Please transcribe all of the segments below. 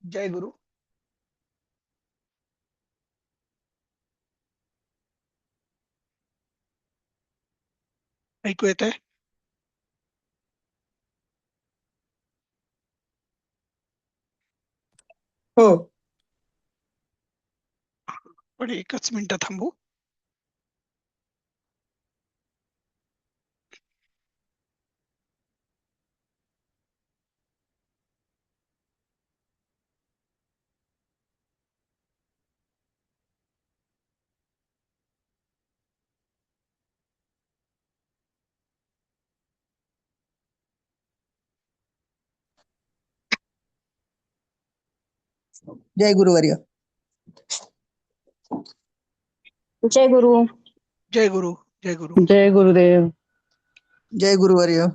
जय गुरु. ऐकू येत आहे? हो. पण एकच मिनिट थांबू. जय गुरुवर्य. जय गुरु. जय गुरु. जय गुरु. जय गुरुदेव. जय गुरुवर्य.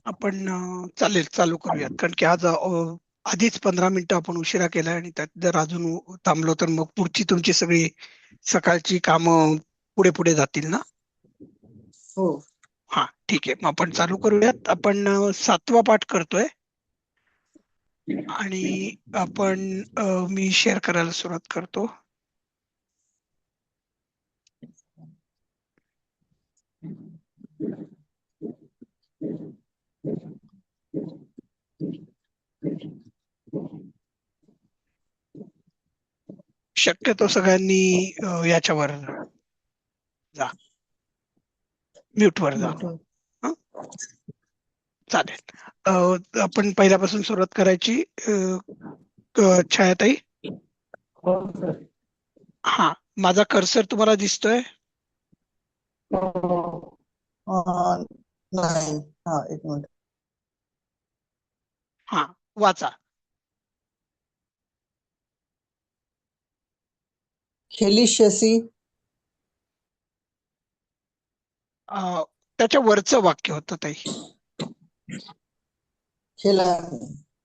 आपण चालेल चालू करूयात, कारण की आज आधीच 15 मिनिटं आपण उशिरा केलाय आणि त्यात जर अजून थांबलो तर मग पुढची तुमची सगळी सकाळची कामं पुढे पुढे जातील ना. हो. हा ठीक आहे, मग आपण चालू करूयात. आपण 7वा पाठ करतोय आणि आपण मी शेअर करायला सुरुवात करतो. शक्यतो सगळ्यांनी याच्यावर जा, म्यूट वर जा. हं? चालेल. आपण पहिल्यापासून सुरुवात करायची. छायाताई, हो सर. हा माझा कर्सर तुम्हाला दिसतोय? हो. नाही. हा, एक मिनिट. हा, वाचा. खेलिष्यसि. त्याच्या वरचं वाक्य होतं ताई. खेलामी.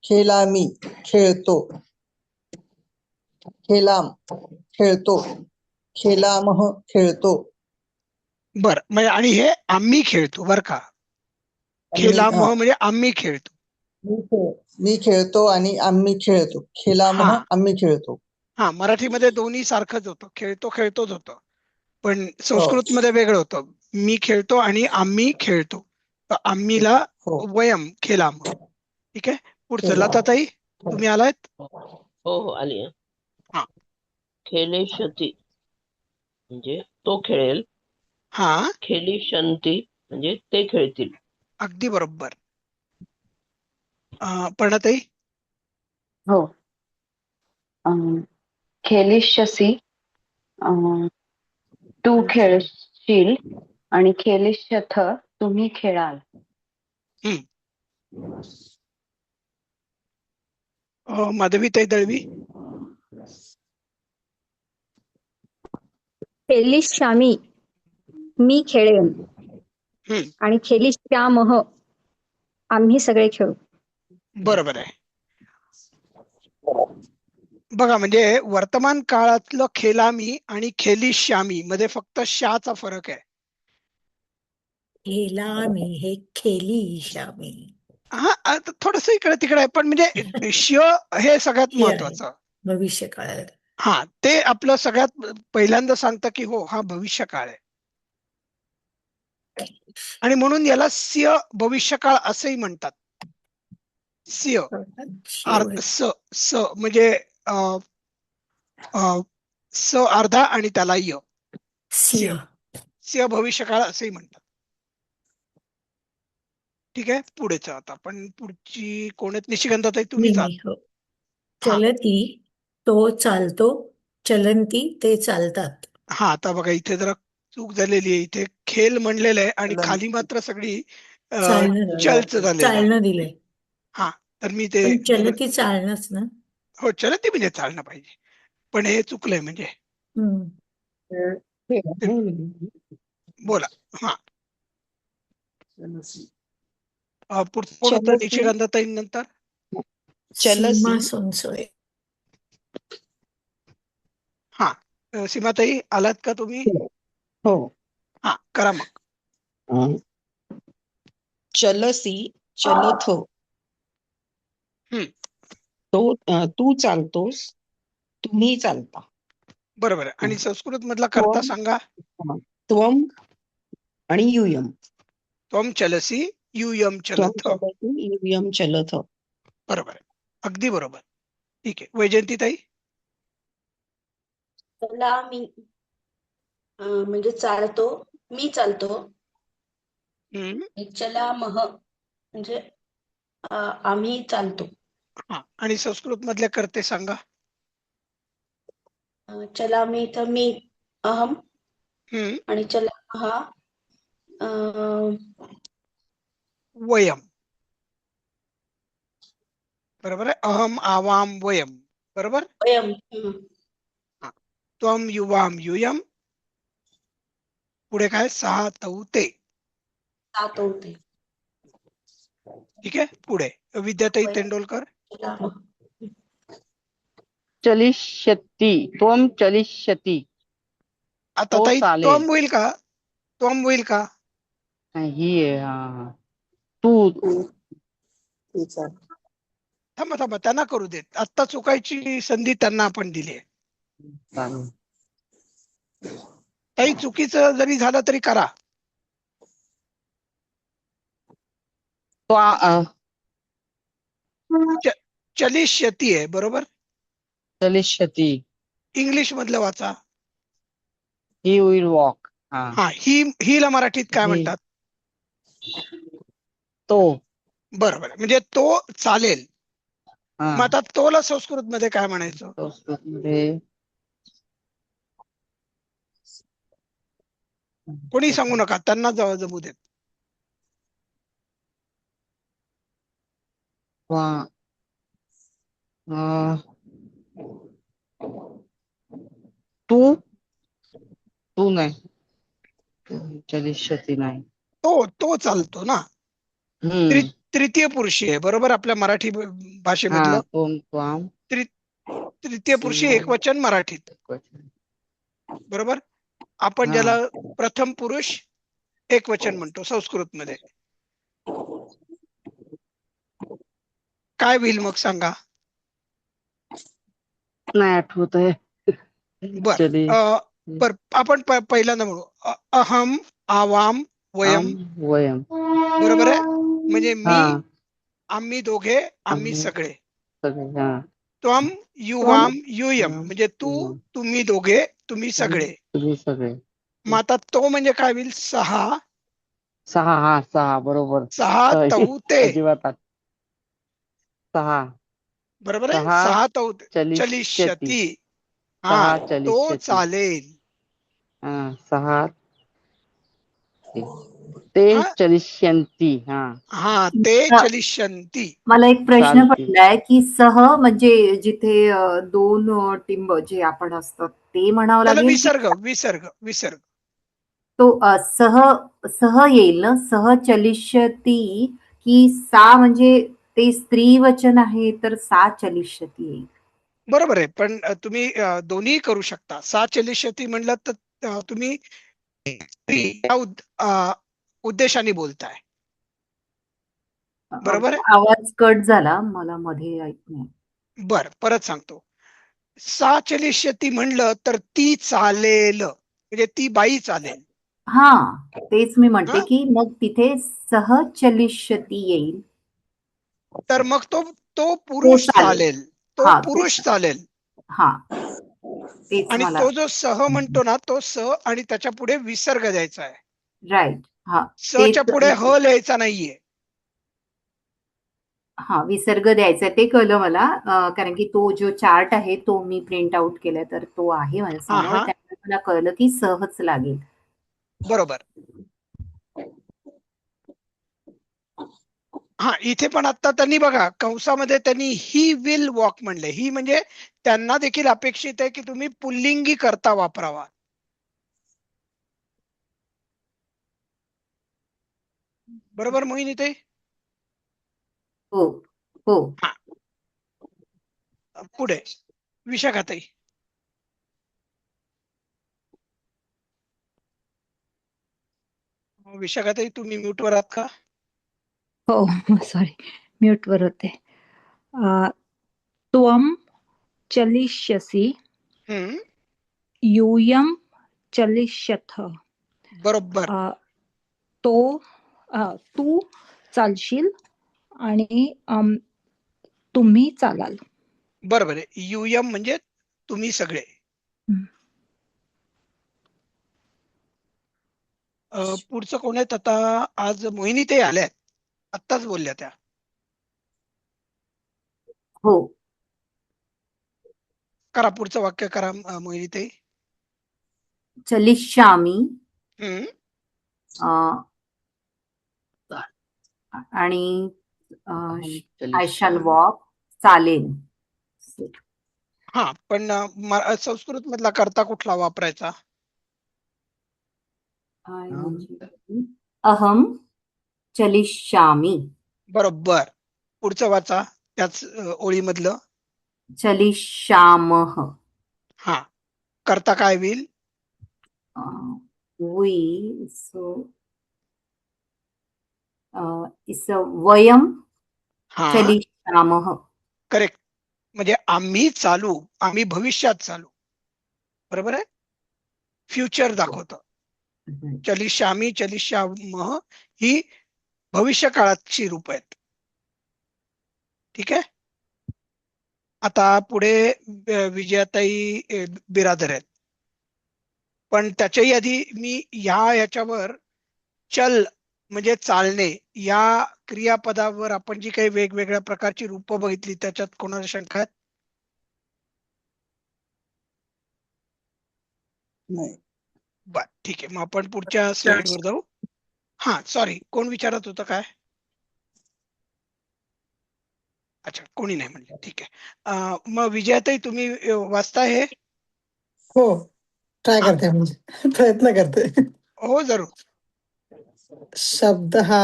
खेलामी खेळतो. खेलाम खेळतो. खेलामः खेळतो. बर, म्हणजे आणि हे आम्ही खेळतो बर का. खेलामह म्हणजे आम्ही खेळतो. मी खेळतो आणि आम्ही खेळतो. खेलामः हा आम्ही खेळतो. हा, मराठीमध्ये दोन्ही सारखंच होतं, खेळतो खेळतोच होतं, पण हो. संस्कृत मध्ये वेगळं होतं. मी खेळतो आणि आम्ही खेळतो. तर आम्हीला हो. वयम खेलाम. ठीक आहे, पुढचं खेलाम. लताताई तुम्ही आलायत? हो हो आली आहे. हा. खेलेशती म्हणजे तो खेळेल. हा, खेलिशंती म्हणजे ते खेळतील. अगदी बरोबर. पर्णाताई? हो. खेलिष्यसी, तू खेळशील, आणि खेलिष्यथ तुम्ही खेळाल. माधवीताई दळवी? खेलिष्यामी मी खेळेन, आणि खेलिष्यामः आम्ही सगळे खेळू. बरोबर आहे. बघा, म्हणजे वर्तमान काळातलं खेलामी आणि खेलिष्यामी मध्ये फक्त शाचा फरक आहे. खेलामी हे खेलिष्यामी. हा, थोडस इकडे तिकडे आहे, पण म्हणजे श हे सगळ्यात हे आहे महत्वाचं. भविष्य काळ. हा, ते आपलं सगळ्यात पहिल्यांदा सांगतं की हो, हा भविष्य काळ आहे, आणि म्हणून याला स्य भविष्यकाळ असंही म्हणतात. स्य स स म्हणजे स अर्धा आणि त्याला य, स्य स्य भविष्यकाळ असंही म्हणतात. ठीक आहे, पुढेच आता आपण पुढची कोण आहेत? निशिगंधाताई तुम्ही जा. हो. हा चलती तो चालतो, चलंती ते चालतात. हा, आता बघा इथे जरा चूक झालेली आहे. इथे खेल म्हणलेलं आहे आणि खाली मात्र सगळी चलच झालेलं आहे. चालणं दिलंय, हा, तर मी ते पण चलती चालणंच ना. हो, चलती म्हणजे चालणं पाहिजे, पण हे चुकलंय म्हणजे. ते बोला. हा, पुढचं कोण होतं? चलसी. निशिगंधाताई नंतर. सीमा चलसी. सोनसोळे. हा, सीमाताई आलात का तुम्ही? हो. हा करा मग. अं, चलसी चलथ हम्म. तू चालतोस तुम्ही चालता. बरोबर आहे. आणि हं. संस्कृत मधला कर्ता सांगा. त्वम आणि युयम. त्वम चलसी यूयम त्वम चलथ. चलति युयम चलथ. बरोबर आहे. अगदी बरोबर. ठीक आहे. वैजयंती ताई. चला मी म्हणजे चालतो, मी चालतो. चलामः म्हणजे आम्ही चालतो. हा आणि संस्कृत मधले कर्ते सांगा. चलामी तर मी अहम हम्म. आणि चलामः वयम. बरोबर आहे. अहम आवाम वयम. बरोबर. वयम. हा. त्वम युवाम यूयम. पुढे काय सहा तऊ ते. जातो ते. ठीक आहे. पुढे विद्याताई तेंडोलकर. चलामः. चलिष्यति त्वं चलिष्यति आता तो ताई चालेल. त्वम होईल का? त्वम होईल का? ही आहे हा. तू तू चाल. थांबा थांबा त्यांना करू देत. आत्ता चुकायची संधी त्यांना आपण दिली आहे. चालेल. ताई चुकीचं जरी झालं तरी करा. चलिष्यती आहे बरोबर. चलिष्यति इंग्लिश मधलं वाचा. He will walk. हा हिला मराठीत काय ही. म्हणतात? तो. बरोबर. म्हणजे तो चालेल. हा मग आता तोला संस्कृत मध्ये काय म्हणायचं? संस्कृतमध्ये कोणी सांगू नका, त्यांना जमू देत. वा- अं, तू तू नाही चलिष्यति नाही. तो चालतो ना. हम्म. तृतीय पुरुषी आहे बरोबर. आपल्या मराठी हा भाषेमधलं त्वं त्वाम तृतीय पुरुषी एकवचन मराठीत बरोबर. आपण हा. ज्याला प्रथम पुरुष एकवचन म्हणतो संस्कृत मध्ये. काय होईल मग सांगा. नाही आठवत आहे. बर आपण पहिल्यांदा म्हणू. अहम आवाम वयम. वयम. बरोबर आहे. म्हणजे हा मी, आम्ही दोघे, आम्ही आम्ही सगळे. सगळे. हा त्वम युवाम युयम म्हणजे तू, तुम्ही दोघे, तुम्ही सगळे. तुम्ही सगळे. मग आता तो म्हणजे काय होईल? सहा. सहा बरोबर. सहा तऊ ते. अजिबात सहा. बरोबर आहे. सहा सहा तऊ ते. चलिष्यति. चलिष्यती. हा सहा तो चलिष्यति. चालेल. हा सहा ते हा चलिष्यन्ति. हा हा ते चलिष्यन्ती. मला एक प्रश्न चालते. पडलाय की सह म्हणजे जिथे दोन टिंब जे आपण असतात ते म्हणावं त्याला लागेल की विसर्ग विसर्ग विसर्ग. तो सह सह येईल ना. सह चलिष्यती की सा म्हणजे ते स्त्री वचन आहे तर सा चलिष्यती येईल. बरोबर आहे. पण तुम्ही दोन्ही करू शकता. सा चलिष्यती म्हणलं तर तुम्ही या उद्देशाने बोलताय. बरोबर आहे. आवाज कट झाला मला मध्ये ऐक नाही. बर परत सांगतो. सा चलिष्यती म्हणलं तर ती चालेल म्हणजे ती बाई चालेल. हा तेच मी म्हणते हा की मग तिथे सह चलिष्यती येईल. तर मग तो तो पुरुष चालेल. चालेल. तो हा पुरुष चालेल. हा तेच आणि मला तो जो सह म्हणतो ना तो स आणि त्याच्या पुढे विसर्ग द्यायचा आहे. राईट. हा सच्या तेच पुढे ह लिहायचा नाहीये. हा विसर्ग द्यायचा ते कळलं मला. कारण की तो जो चार्ट आहे तो मी प्रिंट आउट केलाय तर तो आहे माझ्या हा समोर. हा त्यामुळे मला कळलं की सहच लागेल. बरोबर. हा इथे पण आता त्यांनी बघा कंसामध्ये त्यांनी ही विल वॉक म्हणले. ही म्हणजे त्यांना देखील अपेक्षित आहे की तुम्ही पुल्लिंगी करता वापरावा. बरोबर मोहिनी ताई. हो हो. हा पुढे विशाखा ताई. विशाखाताई तुम्ही म्यूटवर आहात का? हो सॉरी म्यूटवर होते. त्वं चलिष्यसि हम्म, यूयं चलिष्यथ. बरोबर. तू चालशील आणि तुम्ही चालाल. बरोबर आहे. युयम म्हणजे तुम्ही सगळे. हम्म. पुढचं कोण आहेत आता? आज मोहिनीताई आल्यात, आत्ताच बोलल्या त्या. हो. करा पुढचं वाक्य करा मोहिनीताई. चलिष्यामि हम्म, अ, आणि आय शॅल वॉक, चालेन. हा पण संस्कृत मधला कर्ता कुठला वापरायचा? अहम चलिष्यामि. बरोबर. पुढचं वाचा त्याच ओळीमधलं. चलिष्यामः. हा, कर्ता काय होईल? वी सो वयम हा, चलिष्यामः. करेक्ट. म्हणजे आम्ही चालू, आम्ही भविष्यात चालू. बरोबर आहे. फ्युचर दाखवतं. चलिष्यामी चलिष्यामः ही भविष्य काळाची रूप आहेत. ठीक आहे. आता पुढे विजयाताई बिरादर आहेत, पण त्याच्याही आधी मी याच्यावर चल म्हणजे चालणे या क्रियापदावर आपण जी काही वेगवेगळ्या प्रकारची रूपं बघितली त्याच्यात कोणाला शंका आहेत? नाही. बर, ठीक आहे. मग आपण पुढच्या स्लाइडवर जाऊ. हा सॉरी, कोण विचारत होतं काय? अच्छा, कोणी नाही म्हणले. ठीक आहे. मग विजयाताई तुम्ही वाचता हे? हो, ट्राय करते म्हणजे प्रयत्न करते. हो जरूर. शब्द हा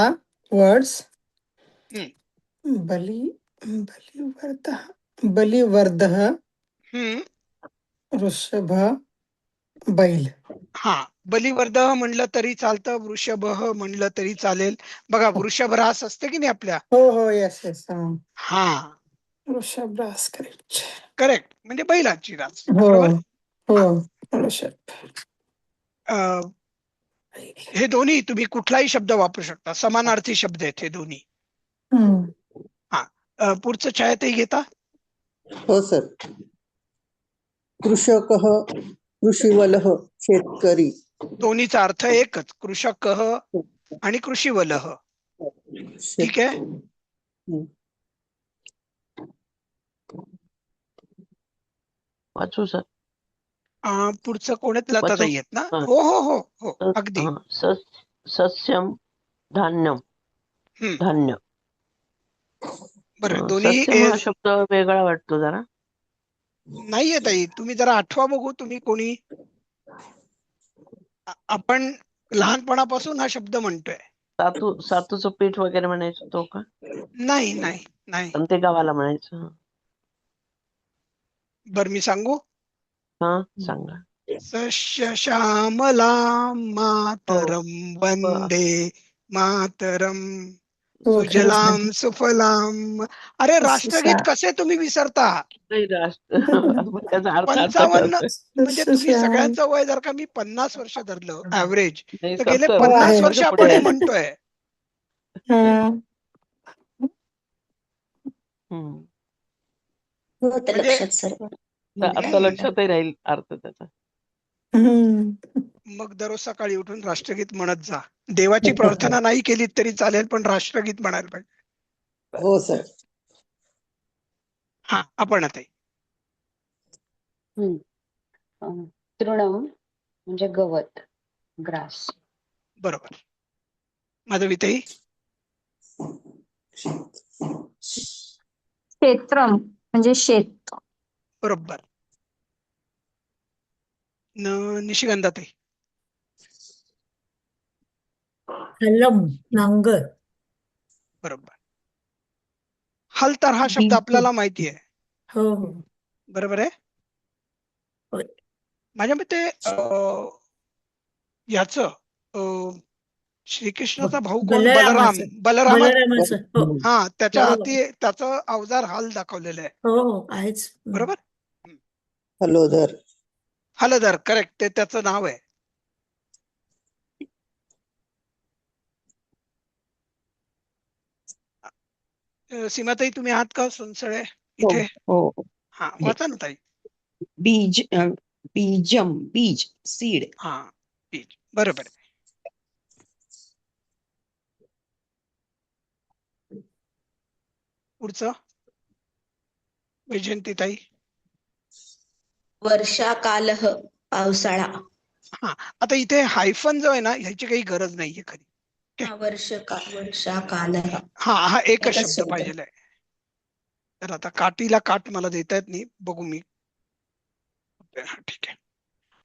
वर्ड्स हम्म, बलिवर्धः हम्म. वृषभ बैल. हा, बलिवर्ध म्हणलं तरी चालतं, वृषभ म्हणलं तरी चालेल. बघा वृषभ रास असते की नाही आपल्या. हो येस येस. हा, वृषभ रास करेक्ट. करेक्ट, म्हणजे बैलाची रास. हो बरोबर. हो वृषभ. हे दोन्ही तुम्ही कुठलाही शब्द वापरू शकता, समानार्थी शब्द आहेत हे दोन्ही. हा, पुढचं छायाताई घेता. हो सर. कृषकः कृषीवलः शेतकरी. दोन्हीचा अर्थ एकच, कृषक आणि कृषीवलः. ठीक आहे. वाचू सर. पुढचं कोण आहेत? वाचू. लताताई आहेत ना? हा. हो हो हो हो, अगदी. सस्यम धान्यम. हम्म. धान्य. बरं, दोन्ही सस्यम हा शब्द वेगळा वाटतो जरा. नाहीये ताई, तुम्ही जरा आठवा बघू. तुम्ही कोणी? आपण लहानपणापासून हा शब्द म्हणतोय. सातूचं पीठ वगैरे म्हणायचं तो का? नाही नाही नाही. पण ते गावाला म्हणायचं. बर, मी सांगू? हा सांगा. सस्य श्यामलां मातरं वंदे मातरम सुजलाम सुफलाम. अरे राष्ट्रगीत कसे तुम्ही विसरता? त्याचा अर्थ 55 कळतोय. म्हणजे तुम्ही सगळ्यांचं वय जर का मी 50 वर्ष धरलं ऍव्हरेज, नाही, तर गेले 70 50 वर्ष पुढे आपण हे आहे. म्हणतोय. होतं म्हणजे लक्षात सर्व. आता लक्षातही राहील अर्थ त्याचा. मग दररोज सकाळी उठून राष्ट्रगीत म्हणत जा. देवाची प्रार्थना नाही केली तरी चालेल, पण राष्ट्रगीत म्हणायला पाहिजे. हो सर. हा, आपण आता तृणम म्हणजे गवत, ग्रास. बरोबर. माधवीताई. क्षेत्रम म्हणजे शेत. बरोबर. निशिगंधाताई. हलम नांगर. बरोबर. हल तर हा शब्द आपल्याला माहिती आहे. हो हो. बरोबर आहे. माझ्या मते याच श्रीकृष्णाचा भाऊ कोण? बलराम. बलरामाचं बलराम. बलरामाचं हो हा, त्याच्या बरोबर. हाती त्याचं अवजार हाल दाखवलेलं आहे. हो हो आहेच. बरोबर. हलोधर. हलधर, करेक्ट, ते त्याचं नाव आहे. सीमाताई तुम्ही आहात का सोनसळे हो इथे? हो हा, आहे. वाचा ना ताई. बीज बीजम बीज सीड. हा, ठीक, बरोबर आहे. पुढचं वैजयंती ताई. वर्षाकालः पावसाळा. हा, आता इथे हायफन जो आहे ना, ह्याची काही गरज नाहीये खरी. वर्षाकालः हा एकच एकच शब्द शब्द. पाहिजे. तर आता काठीला काठ मला देता येत नाही, बघू मी. हा, ठीक आहे,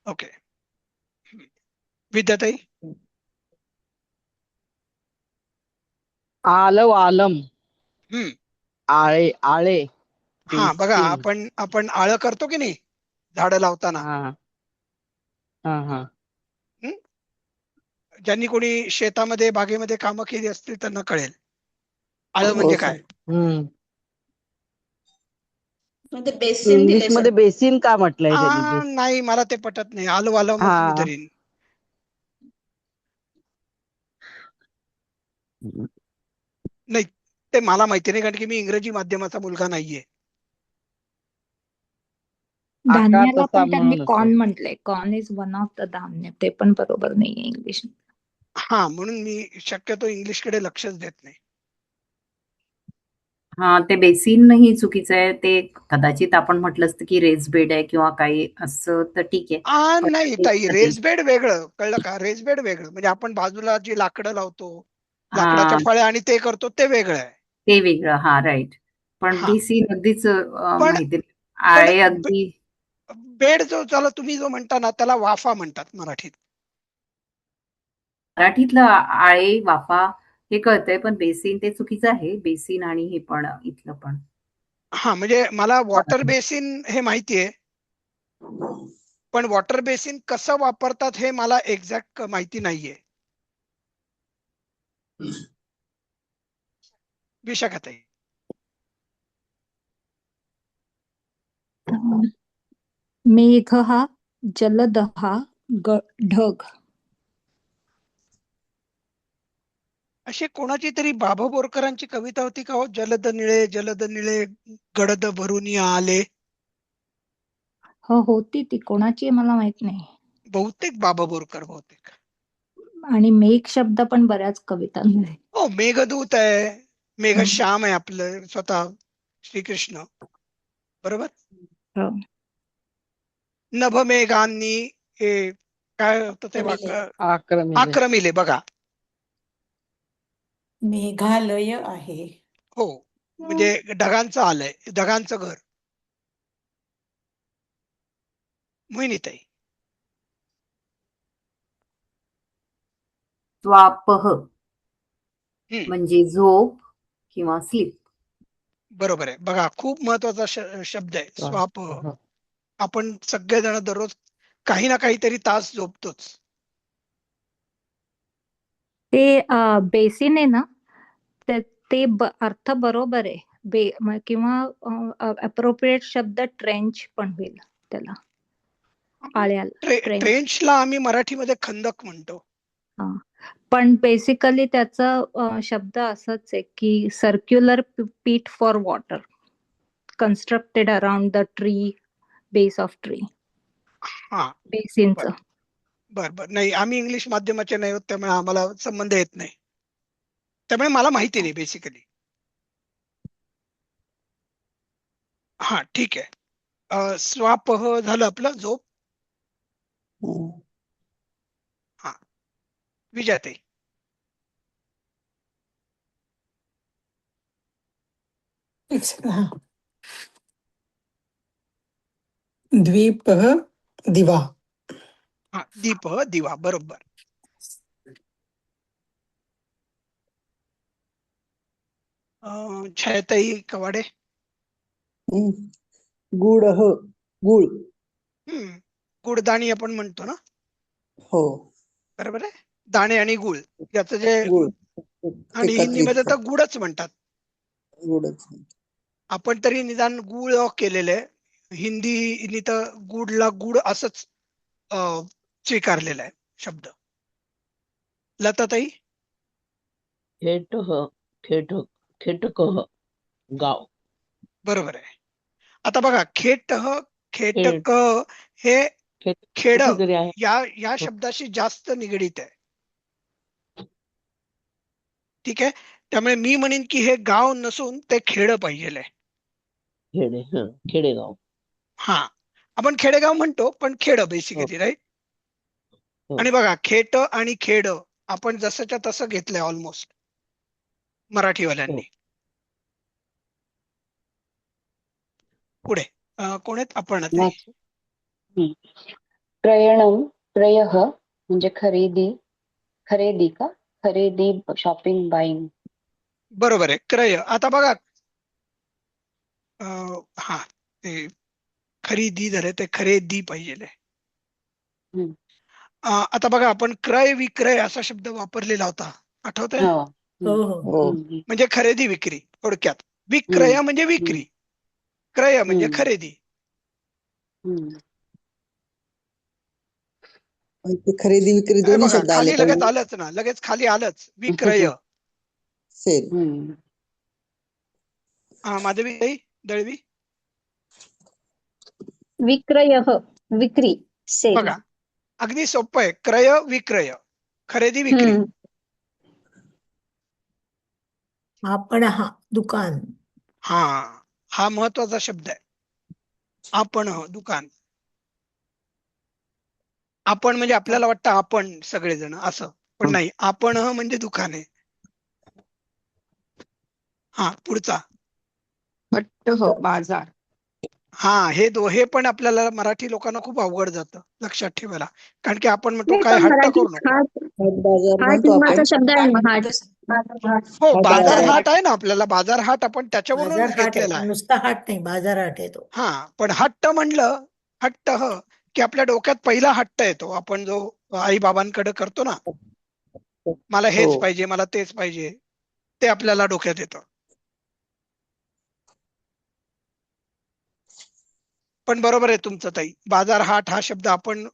ओके. विद्याताई. आलव आलम. हम्म. आळे आळे. हा, बघा, बेसिन. आपण आळं करतो की नाही झाडं लावताना. हा हा हा. ज्यांनी कोणी शेतामध्ये बागेमध्ये कामं केली असतील त्यांना कळेल आळं म्हणजे काय. हम्म. म्हणजे बेसिन दिले इंग्लिश मध्ये सर. बेसिन का म्हटलंय त्यांनी? बेसिन. नाही, मला ते पटत नाही. आलं वालं मग मी हा. धरीन. नाही, ते मला माहिती नाही, कारण की मी इंग्रजी माध्यमाचा मुलगा नाहीये. आकार धान्याला तसा पण त्यांनी म्हणून असेल. कॉर्न म्हटलंय. Corn is one of the धान्य. ते पण बरोबर नाहीये इंग्लिश. हा, म्हणून मी शक्यतो इंग्लिशकडे लक्षच देत नाही. हा, ते बेसिन ही चुकीचं आहे. ते कदाचित आपण म्हटलं असतं की रेस बेड आहे किंवा काही असं तर ठीक आहे. पण नाही ते ताई, ते- रेसबेड वेगळं, कळलं का? रेसबेड वेगळं म्हणजे आपण बाजूला जी लाकडं लावतो, हा, लाकडाच्या फळ्या आणि ते करतो ते वेगळं आहे. ते वेगळं. हा, राईट. पण हा, बेसिन अगदीच पण माहिती नाही. पण आळे अगदी बेड जो त्याला तुम्ही जो म्हणता ना, त्याला वाफा म्हणतात मराठीत. मराठीतलं आळे वाफा हे कळतंय, पण बेसिन ते चुकीचं आहे. बेसिन आणि हे पण इथलं पण. हा, म्हणजे मला वॉटर बेसिन हे माहितीये, पण वॉटर बेसिन कसं वापरतात हे मला एक्झॅक्ट माहिती नाहीये. विशाखाताई. मेघः जलदः ढग. अशी कोणाची तरी बाबा बोरकरांची कविता होती का हो? जलद निळे गडद भरून आले. हो, होती ती. कोणाची आहे मला माहित नाही. बहुतेक बाबा बोरकर बहुतेक. आणि मेघ शब्द पण बऱ्याच कवितांमध्ये. हो, मेघदूत आहे, मेघश्याम आहे आपलं स्वतः श्रीकृष्ण. बरोबर. हो. नभमेघांनी हे काय होतं ते वाक्य? आक्रमिले. आक्रमिले. बघा, मेघालय आहे. हो, म्हणजे ढगांचं आलंय, ढगांचं घर. मोहिनीताई. स्वापह हम्म, म्हणजे झोप किंवा स्लीप. बरोबर आहे. बघा, खूप महत्वाचा शब्द आहे स्वाप. आपण सगळेजण दररोज काही ना काहीतरी तास झोपतोच. ते बेसिन आहे ना, ते अर्थ बरोबर आहे. किंवा अप्रोप्रिएट शब्द ट्रेंच पण होईल त्याला. आळ्याला ट्रेंच. ट्रेंचला आम्ही मराठीमध्ये खंदक म्हणतो. पण बेसिकली त्याचा शब्द असंच आहे की सर्क्युलर पीट for water constructed around the tree, base of tree. हा, बेसिनचं. बर. नाही, आम्ही इंग्लिश माध्यमाचे नाही होत, त्यामुळे आम्हाला संबंध येत नाही. त्यामुळे मला माहिती नाही बेसिकली. हा, ठीक आहे. स्वापह झालं आपलं झोप. हा, विजयाताई. द्वीपः दिवा. हा, दीप दिवा, बरोबर. छायाताई कवाडे. गुडः गुळ. गुडदाणी आपण म्हणतो ना, हो. बरोबर आहे. दाणे आणि गुळ याचं जे गुळ आणि हिंदीमध्ये एकत्रित तर गुळच म्हणतात. गुडच. आपण तरी निदान गुळ केलेलं आहे. हिंदीनी तर गुडला गुड असंच स्वीकारलेला आहे शब्द. लताताई खेटह खेट खेटकह गाव. बरोबर आहे. आता बघा खेटह खेड खेटक हे खेट खेड कुठेतरी आहे. या शब्दाशी जास्त निगडीत आहे. ठीक आहे. त्यामुळे मी म्हणेन की हे गाव नसून ते खेड पाहिजे. खेडे खेडेगाव. हा, आपण खेडेगाव म्हणतो पण खेड बेसिकली, राईट. हो. आणि बघा खेट आणि खेड आपण जसंच्या तसं घेतलंय ऑलमोस्ट मराठीवाल्यांनी. पुढे कोण आहेत? आपण Next. क्रयणम क्रयः म्हणजे खरेदी. खरेदी का? खरेदी, शॉपिंग, बाईंग. बरोबर आहे. क्रय. आता बघा हा ते खरेदी झाले ते खरेदी पाहिजे. हम्म. आता बघा आपण क्रय विक्रय असा शब्द वापरलेला होता, आठवतंय? हो. हो हो हो. म्हणजे खरेदी विक्री थोडक्यात. विक्रय म्हणजे विक्री, क्रय म्हणजे खरेदी. आणि ते खरेदी विक्री हे दोन्ही बघा शब्द आले खाली लगेच पाहिजे. आलंच ना, लगेच खाली आलंच विक्रय. सेल. माधवी दळवी विक्रयः विक्री सेल. बघा अगदी सोपं आहे. क्रय विक्रय, खरेदी विक्री. आपण हा दुकान. हा महत्वाचा शब्द आहे. आपण दुकान. आपण म्हणजे आपल्याला वाटतं आपण सगळेजण असं, पण नाही. आपण म्हणजे दुकान आहे. हा पुढचा बाजार. हे पण आपल्याला मराठी लोकांना खूप अवघड जातं लक्षात ठेवायला. कारण की आपण म्हणतो नाही, काय पण हट्ट मराठीत करू नको. बाजार हाट म्हणतो आपण. नावाचा शब्द आहे ना, हाट. हो, बाजार बाजार हाट आहे ना आपल्याला. बाजार हाट आपण बाजार त्याच्यावरूनच हाट आहे, घेतलेला पण आहे. नुसता हाट नाही, बाजार हाट आहे तो. पण हट्ट म्हणलं, हट्ट की आपल्या डोक्यात पहिला हट्ट येतो. आपण जो आई बाबांकडे करतो ना, मला हेच हो. पाहिजे, मला तेच पाहिजे, ते आपल्याला डोक्यात येतं. पण बरोबर आहे तुमचं ताई. बाजार हाट हा शब्द आपण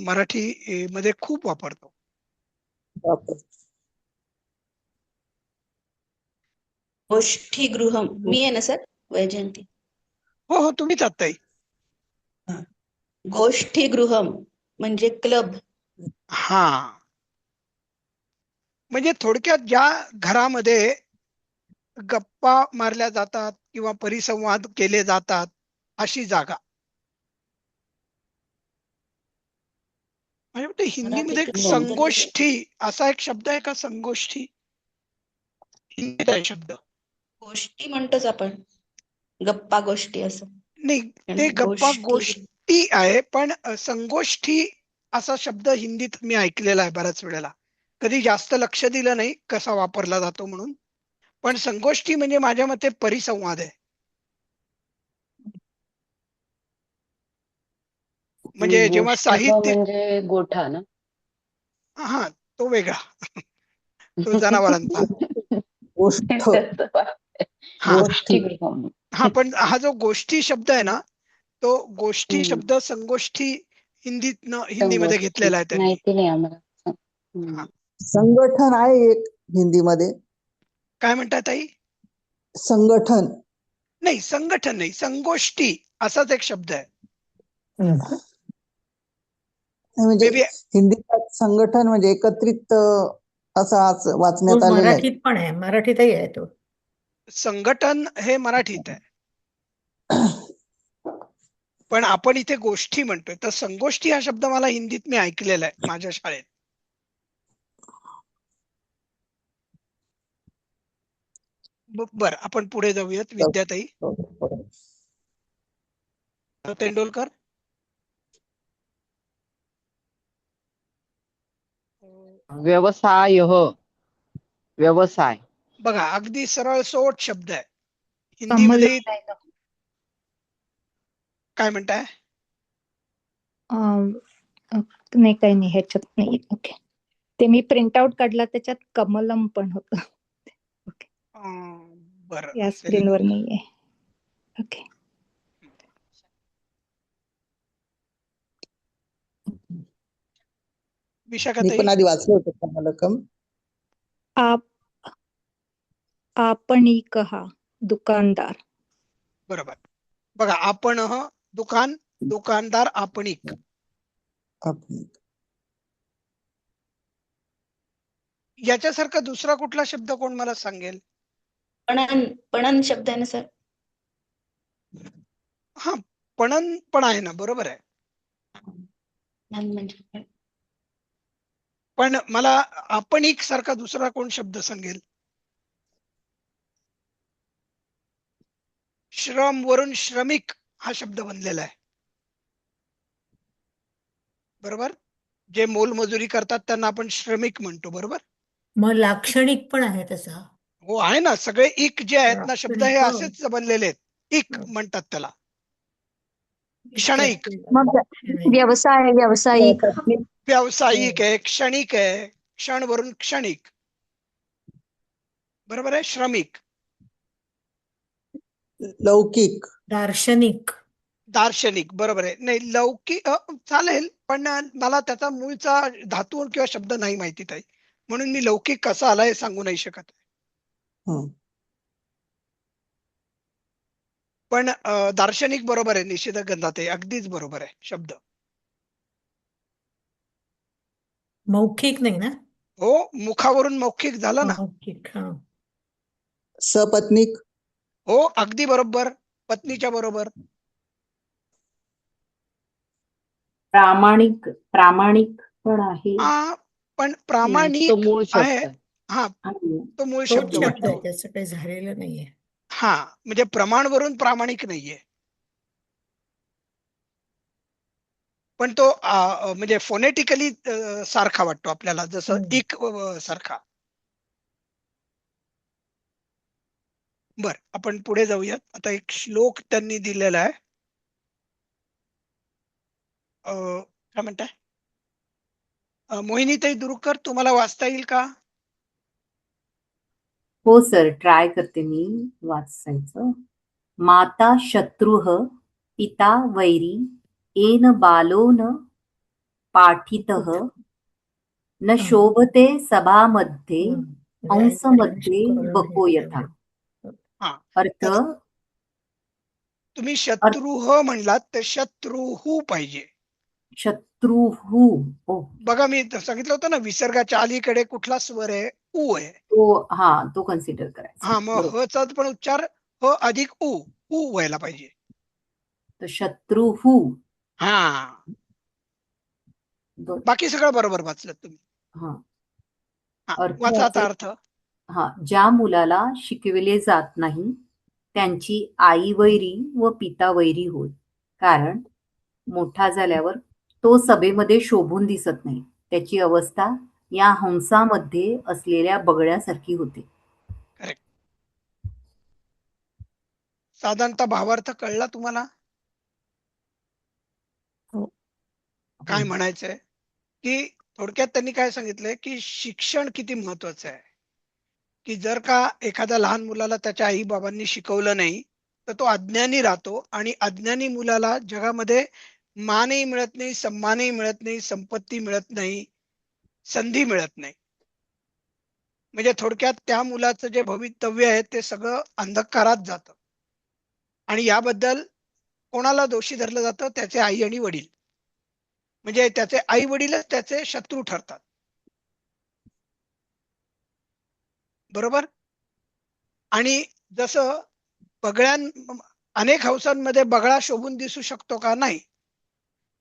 मराठी मध्ये खूप वापरतो. गोष्ठीगृहम. मी आहे ना सर, वैजयंती. हो तुम्हीच आहात ताई. गोष्ठीगृहम म्हणजे क्लब. म्हणजे थोडक्यात ज्या घरामध्ये गप्पा मारल्या जातात किंवा परिसंवाद केले जातात अशी जागा. म्हणजे वाटतं हिंदीमध्ये एक संगोष्ठी असा एक शब्द आहे का? संगोष्ठी हिंदीत आहे शब्द. गोष्टी म्हणतोच आपण, गप्पा गोष्टी असं. नाही, ते गप्पा गोष्टी आहे, पण संगोष्ठी असा शब्द हिंदीत मी ऐकलेला आहे बऱ्याच वेळेला. कधी जास्त लक्ष दिलं नाही कसा वापरला जातो म्हणून. पण संगोष्ठी म्हणजे माझ्या मते परिसंवाद आहे. म्हणजे जेव्हा साहित्य म्हणजे गोठा ना. तो वेगळा. तो जनावरांचा. गोष्ट. गोष्ठीगृहम. पण हा जो गोष्टी शब्द आहे ना, तो गोष्टी शब्द संगोष्ठी हिंदीमध्ये घेतलेला आहे त्यांनी. माहिती नाही आम्हाला. संगठन आहे एक हिंदीमध्ये. काय म्हणतात ताई? संगठन नाही, संगठन नाही, संगोष्ठी असाच एक शब्द आहे. म्हणजे हिंदीत संगठन म्हणजे एकत्रित असा वाचण्यात आलेला आहे. मराठीत पण आहे, मराठीतही आहे तो. संघटन हे मराठीत आहे, पण आपण इथे गोष्टी म्हणतोय. तर संगोष्ठी हा शब्द मला हिंदीत मी ऐकलेला आहे माझ्या शाळेत. बरं, आपण पुढे जाऊयात. विद्याताई तेंडुलकर. व्यवसाय. व्यवसाय. बघा अगदी सरळ सोट शब्द आहे हिंदीमध्ये. काय म्हणताय? नाही, काही नाही, ह्याच्यात नाही. ओके. ते मी प्रिंट आउट काढला त्याच्यात कमलम पण होतं. बरं या असेल. स्क्रीनवर नाहीये. ओके. मी विशाखाताई पण आधी वाचलं होतं कमलकम. आप आपणिकः दुकानदार. बरोबर. बघा आपण दुकान, दुकानदार आपणिक. आपण याच्यासारखा दुसरा कुठला शब्द कोण मला सांगेल? पणन पणन शब्द आहे ना सर. हा, पणन पण आहे ना, बरोबर आहे. पणन म्हणजे पण. पण मला आपणिक सारखा दुसरा कोण शब्द सांगेल? श्रम वरून श्रमिक हा शब्द बनलेला आहे, बरोबर. जे मोलमजुरी करतात त्यांना आपण श्रमिक म्हणतो, बरोबर. मग लाक्षणिक पण आहे तसा. हो आहे ना, सगळे इक जे आहेत ना शब्द हे लाक्षणिक, हो. असेच बनलेले आहेत. इक हो. म्हणतात त्याला. क्षणिक, मग क्षणिक. व्यवसाय व्यावसायिक. व्यावसायिक आहे, क्षणिक आहे, क्षण वरून क्षणिक, बरोबर आहे. श्रमिक, लौकिक. दार्शनिक. दार्शनिक, बरोबर आहे. नाही लौकिक चालेल, पण मला त्याचा मूळचा धातू किंवा शब्द नाही माहिती ताई, म्हणून मी लौकिक कसा आला हे सांगू नाही शकत. हं. पण दार्शनिक बरोबर आहे, निषेध गंधात आहे, अगदीच बरोबर आहे शब्द. मौखिक नाही ना. हो, मुखावरून मौखिक झालं ना. मौखिक, हा. सपत्नीक. हो, अगदी बरोबर, पत्नीच्या बरोबर. प्रामाणिक, प्रामाणिक पण आहे. पण प्रामाणिक तो मूळ आहे. शब्द आहे. हा, आणि तो मूळ तोच शब्द शब्द वाटतो. आहे, त्याचं काही झालेलं नाहीये. हा, म्हणजे प्रमाण वरून प्रामाणिक नाहीये, पण तो म्हणजे फोनेटिकली सारखा वाटतो आपल्याला, जसं इक सारखा. बर, आपण पुढे जाऊयात. आता एक श्लोक त्यांनी दिलेला आहे. काय म्हणताय मोहिनीताई दुरुकर, तुम्हाला वाचता येईल का? हो सर, ट्राय करते मी वाचायचं. माता शत्रुः पिता वैरी येन बालो न पाठितः न शोभते सभामध्ये हंसमध्ये बको यथा. हा, अर्थ, तुम्ही शत्रुह म्हणलात तर शत्रुहू पाहिजे. शत्रुहू. ओ, बघा, मी सांगितलं होतं ना, विसर्गाच्या अलीकडे कुठला स्वर आहे? उ आहे. तो कन्सिडर करायचा. हा, मग बरोबर. हचा पण उच्चार ह अधिक उ व्हायला पाहिजे. तर शत्रुहू. हा, बाकी सगळं बरोबर वाचलं तुम्ही. हा, हा, अर्थ वाचा आता असे. अर्थ. हा, ज्या मुलाला शिकविले जात नाही त्यांची आई वैरी व पिता वैरी होय, कारण मोठा झाल्यावर तो सभेमध्ये शोभून दिसत नाही. त्याची अवस्था या हंसामध्ये असलेल्या बगड्यासारखी होते. करेक्ट. साधारणतः भावार्थ कळला तुम्हाला? काय म्हणायचंय की थोडक्यात त्यांनी काय सांगितलंय की शिक्षण किती महत्वाचं आहे, की जर का एखाद्या लहान मुलाला त्याच्या आई बाबांनी शिकवलं नाही तर तो अज्ञानी राहतो, आणि अज्ञानी मुलाला जगामध्ये मानही मिळत नाही, सन्मानही मिळत नाही, संपत्ती मिळत नाही, संधी मिळत नाही. म्हणजे थोडक्यात त्या मुलाचं जे भवितव्य आहे ते सगळं अंधकारात जातं, आणि याबद्दल कोणाला दोषी धरलं जातं? त्याचे आई आणि वडील. म्हणजे त्याचे आई वडीलच त्याचे शत्रू ठरतात, बरोबर. आणि जसं अनेक हौसांमध्ये बगळा शोभून दिसू शकतो का? नाही.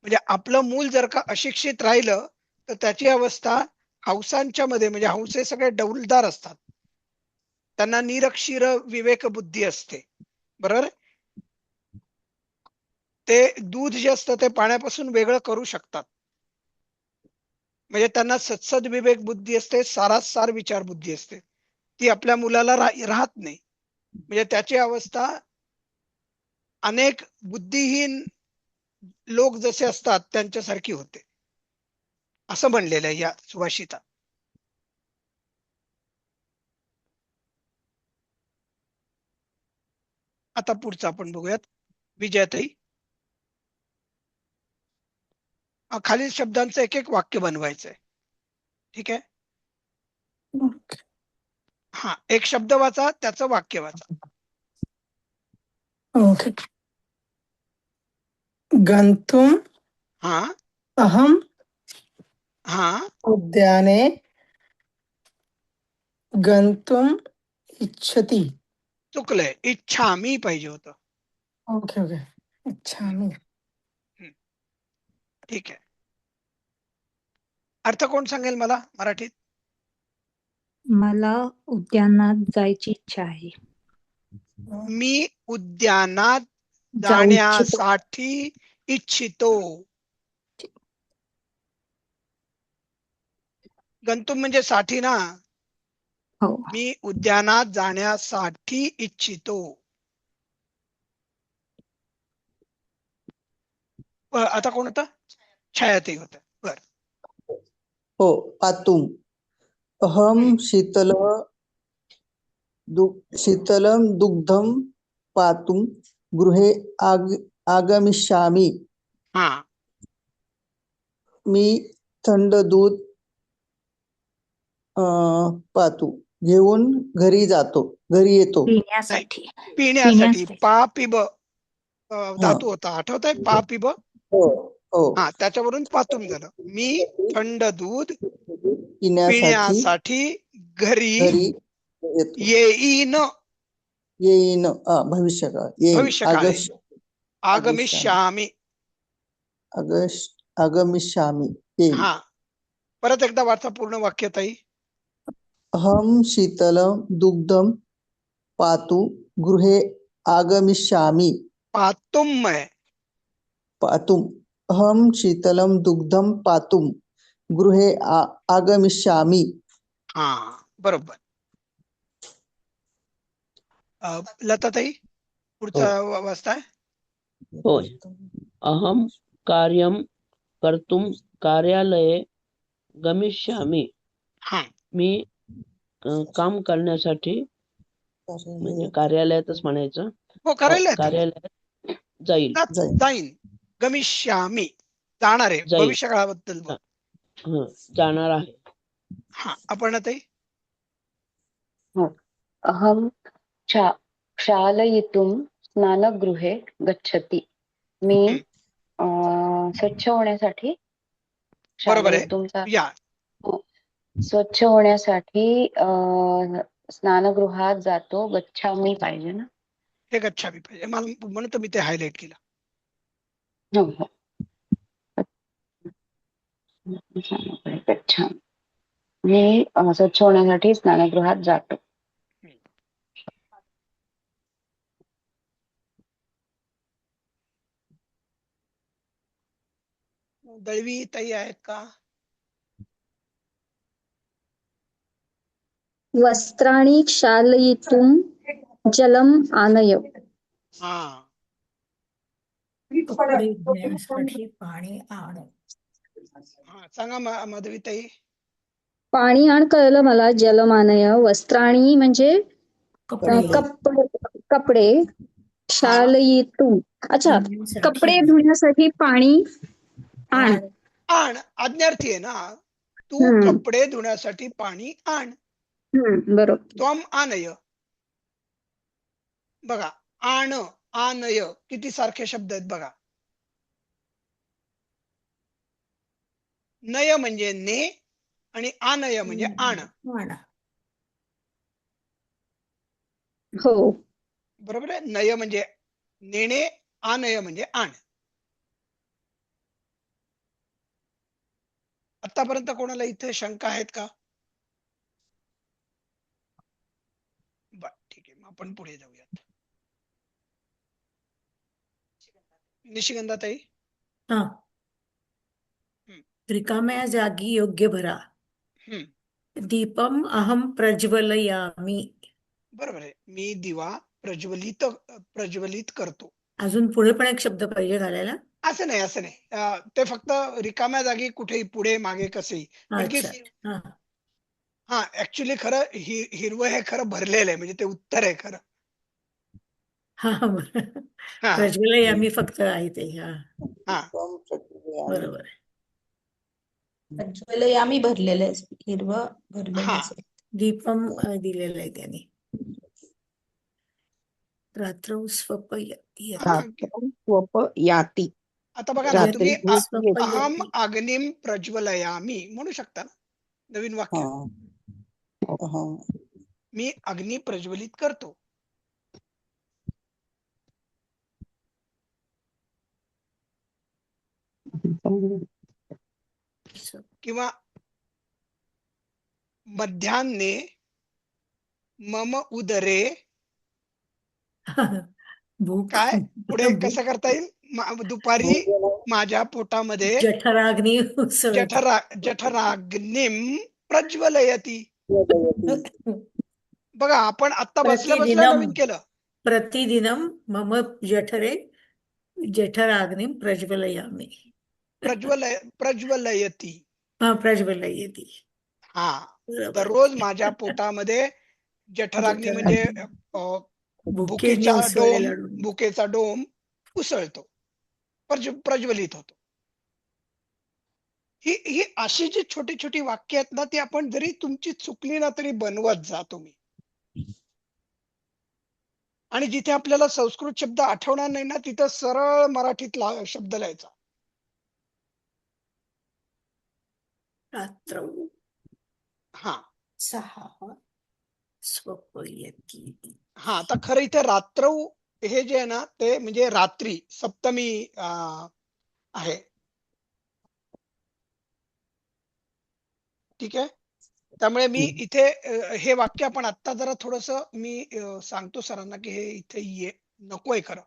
म्हणजे आपलं मूल जर का अशिक्षित राहिलं तर त्याची अवस्था हौसांच्या मध्ये, म्हणजे हौस हे सगळे डौलदार असतात, त्यांना निरक्षीर विवेक बुद्धी असते, बरोबर. ते दूध जे असतं ते पाण्यापासून वेगळं करू शकतात, म्हणजे त्यांना सत्सद विवेक बुद्धी असते, सारासार विचार बुद्धी असते. ती आपल्या मुलाला राहत नाही. म्हणजे त्याची अवस्था अनेक बुद्धिहीन लोक जसे असतात त्यांच्यासारखी होते, असं म्हणलेलं आहे या सुभाषितात. आता पुढचं आपण बघूयात. विजयाताई, खालील शब्दांचं एक एक वाक्य बनवायचंय. ठीक आहे. हा, एक शब्द वाचा, त्याचं वाक्य वाचा. ओके. गन्तुम् हा अहम् हा उद्याने गन्तुम् इच्छति. चुकलंय, इच्छामी पाहिजे होतं. Okay okay. इच्छामि. ठीक आहे. अर्थ कोण सांगेल मला मराठीत? मला उद्यानात जायची इच्छा आहे. मी उद्यानात जाऊ इच्छितो. जाण्यासाठी इच्छितो. गंतुम म्हणजे साठी ना. हो. मी उद्यानात जाण्यासाठी इच्छितो. आता कोण होतं? छायाताई होतं. बर. हो, पातुम. अहम शीतलं दुग्धम पातुम गृहे आगमिष्यामि. हा, मी थंड दूध पातू घेऊन घरी येतो. पिण्यासाठी. पिण्यासाठी. पा पिब धातू होता, आठवत आहे? पा पिब. हो हो. हा, त्याच्यावरून पातुम झालं. मी थंड दूध पिण्यासाठी घरी येतो. येईन. भविष्यकाळ येईन. भविष्यकाळी. आगमिष्यामि. आगमिष्यामि येईन. हा, परत एकदा वाचा पूर्ण वाक्य ताई. अहम शीतलं दुग्धम पातु गृहे आगमिष्यामि. पातुम आहे. पातुम. अहम शीतलं दुग्धम पातुम गृहे आगमिष्यामि. हा, बरोबर. लताताई, पुढचा वाचताय? होय. अहम कार्यं कर्तुं कार्यालये गमिष्यामि. हा, मी काम करण्यासाठी म्हणजे कार्यालयातच म्हणायचं. हो, कार्यालयात कार्यालयात जाईल. जाईन. गमिष्यामि, जाणार आहे. जाईल. भविष्यकाळाबद्दल बोल. जाणार आहे. हा, आपण ताई. अहं क्षालयितुं स्नानगृहे गच्छति. मी स्वच्छ होण्यासाठी बरोबर आहे. क्षालयितुंचा या, स्वच्छ होण्यासाठी स्नानगृहात जातो. गच्छामी पाहिजे ना. हे गच्छामी पाहिजे. मला म्हणून मी ते हायलाइट केलं. हो हो. गच्छामी. मी स्वच्छ होण्यासाठी स्नानगृहात जातो. दळवी ताई आहेत का? वस्त्राणि क्षालयितुं जलम आनय. हा, कपडे धुण्यासाठी पाणी आण. हा, सांगा माधवी ताई. पाणी आण कळलं मला. जलम आनय. वस्त्राणि म्हणजे कपडे. क्षालयितुं, अच्छा, कपडे धुण्यासाठी पाणी आण. आण आज्ञार्थी आहे ना. तू कपडे धुण्यासाठी पाणी आण. बरोबर. त्वम आनय. बघा, आण, आनय किती सारखे शब्द आहेत बघा. नय म्हणजे ने आणि आनय म्हणजे आण. हो, बरोबर आहे. नय म्हणजे नेणे, आनय म्हणजे आण. आतापर्यंत कोणाला इथे शंका आहेत का? बर, ठीक आहे. मग आपण पुढे जाऊयात. निशिगंधाताई. हा, रिकाम्या जागी योग्य भरा. दीपम अहम प्रज्वलयामी. बरोबर आहे. मी दिवा प्रज्वलित करतो. अजून पुढे पण एक शब्द पाहिजे घालायला. असं नाही. ते फक्त रिकाम्या जागी कुठेही पुढे मागे कसेही. हा, ऍक्च्युली खरं हिरवं हे खरं भरलेलं आहे, म्हणजे ते उत्तर आहे खरं. हा बरं. हा प्रज्वलयामी फक्त आहे ते. हा हा दीपम प्रज्वलयामी. बरोबर आहे. प्रज्वलयामी भरलेलं आहे, हिरवं भरलेलं हा असेल. दीपम दिलेलं आहे त्याने. रात्रौ स्वपयति आता रात्रौ स्वपयाति. आता बघा ना, रात्री तुम्ही रात्री झोप येते. अहम स्वपयति. अग्निम प्रज्वलयामी म्हणू शकता ना, नवीन वाक्य. हा. मी अग्नी प्रज्वलित करतो. किंवा मध्यान्हे मम उदरे भूक काय पुढे भूक कसं करता येईल? दुपारी माझ्या पोटामध्ये जठराग्नी उसळते. जठराग्निम प्रज्वलयती. बघा, आपण आता बसल्या बसल्या प्रतिदिनम नवीन केलं. प्रतिदिनम मम जठरे जठराग्निं प्रज्वलयामि. प्रज्वलयती. हा प्रज्वलयति. हा, बरोबर. दररोज माझ्या पोटामध्ये जठराग्नी म्हणजे भुकेने उसळलेला डोंब. भुकेचा डोम उसळतो, प्रज्वलित होतो. ही अशी जी छोटी छोटी वाक्य आहेत ना, ती आपण जरी तुमची चुकली ना तरी बनवत जा तुम्ही. आणि जिथे आपल्याला संस्कृत शब्द आठवणार नाही ना, तिथं सरळ मराठीत शब्द लिहायचा. रात्रौ हा सहा स्वपयति. हा आता खरं इथे रात्रौ हे जे आहे ना, ते म्हणजे रात्री सप्तमी आहे. ठीक आहे. त्यामुळे मी इथे हे वाक्य आपण आता जरा थोडस मी सांगतो सरांना की हे इथे नकोय खरं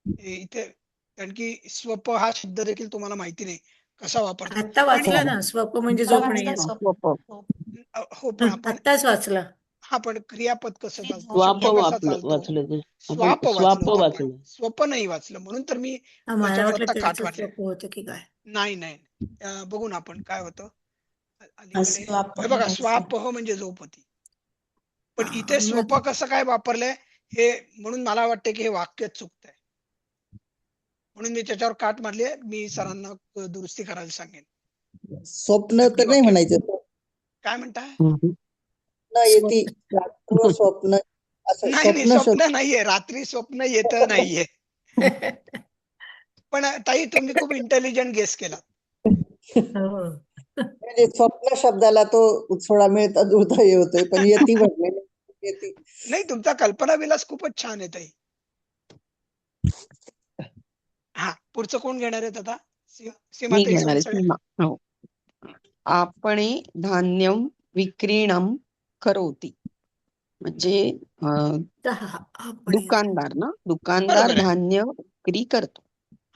इथे, कारण की स्वप हा शब्द देखील तुम्हाला माहिती नाही कसा वापरतो. आता वाचला ना, स्वप म्हणजे झोपणे. हो, पण आपण आत्ताच वाचला. हा, पण क्रियापद कसं चालतो, स्वाप शब्द कसा चालतो? वाचलं ते. स्वाप आपण स्वाप वाचलं, वाचलं. स्वप नाही वाचलं, म्हणून तर मी मला त्याच्यावर वाटलं आता काट त्याचं वाढले. स्वप होतं की काय. नाही, बघू ना आपण काय होतं अलीकडे. अस्वापः हे बघा, असं. स्वापह म्हणजे झोप होती, पण हा, इथे स्वप कसं काय वापरलंय हे, म्हणून मला वाटतं की हे वाक्य चुकतंय, म्हणून मी त्याच्यावर काट मारली. मी सरांना दुरुस्ती करायला सांगेन. स्वप्न तर नाही म्हणायचं. काय म्हणताय? येते रात्र स्वप्न असं. नाही, स्वप्न नाहीये, रात्री स्वप्न येत नाहीये. पण ताई, तुम्ही खूप इंटेलिजंट गेस केला. हो. म्हणजे स्वप्न शब्दाला तो थोडा मिळता जुळता हे होतोय, पण येती म्हटले येती. नाही, तुमचा कल्पना विलास खूपच छान आहे ताई. हा, पुढचं कोण घेणार आहेत आता? मी सीमाताई घेणार आहे. सगळे. सीमा. हो. आपणे धान्यम विक्रीणम करोति. म्हणजे दुकानदार ना, दुकानदार बरोबर आहे. धान्य विक्री करतो.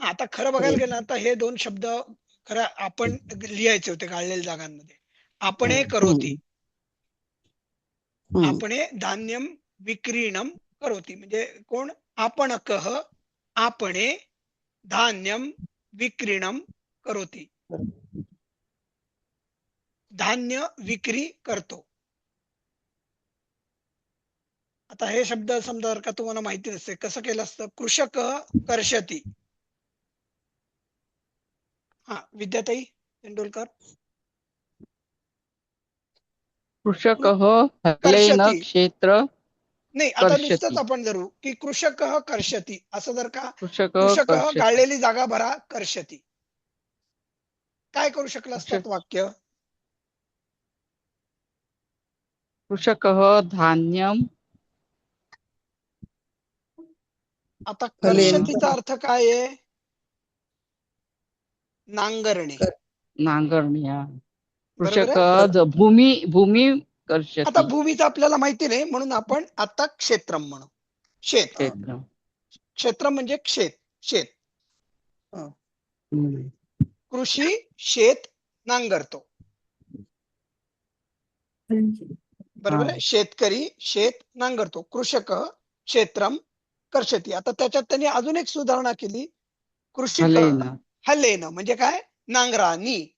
आता खरं बघायला गेलं आता हे दोन शब्द खरं आपण लिहायचे होते गाळलेल्या जागांमध्ये. आपणे करोति. आपणे धान्यम विक्रीणम करोति म्हणजे कोण? आपणकः आपणे धान्यम विक्रीणम करोति. धान्य विक्री करतो. आता हे शब्द समजा जर का तुम्हाला माहिती नसते, कसं केलं असतं? कृषक कर्षती. हा, विद्याताई तेंडुलकर. कृषकः हलेन क्षेत्र नाही, आता नुसतंच आपण धरू की कृषक कर्षती असं. जर का कृषक गाळलेली जागा भरा कर्षती, काय करू शकलं असतात वाक्य? कृषकः धान्यम. आता कर्षतीचा अर्थ काय आहे? नांगरणे. नांगरणे. बरोबर कृषक आहे? भूमी कर्षती. आता भूमीचं आपल्याला माहिती नाही, म्हणून आपण आता क्षेत्रम म्हणू. शेत. क्षेत्र म्हणजे शेत. कृषी शेत नांगरतो. बरोबर आहे? शेतकरी शेत नांगरतो. कृषक क्षेत्रम कर्षती. आता त्याच्यात त्यांनी अजून एक सुधारणा केली. कृषिक हलेन म्हणजे काय? नांगरानी.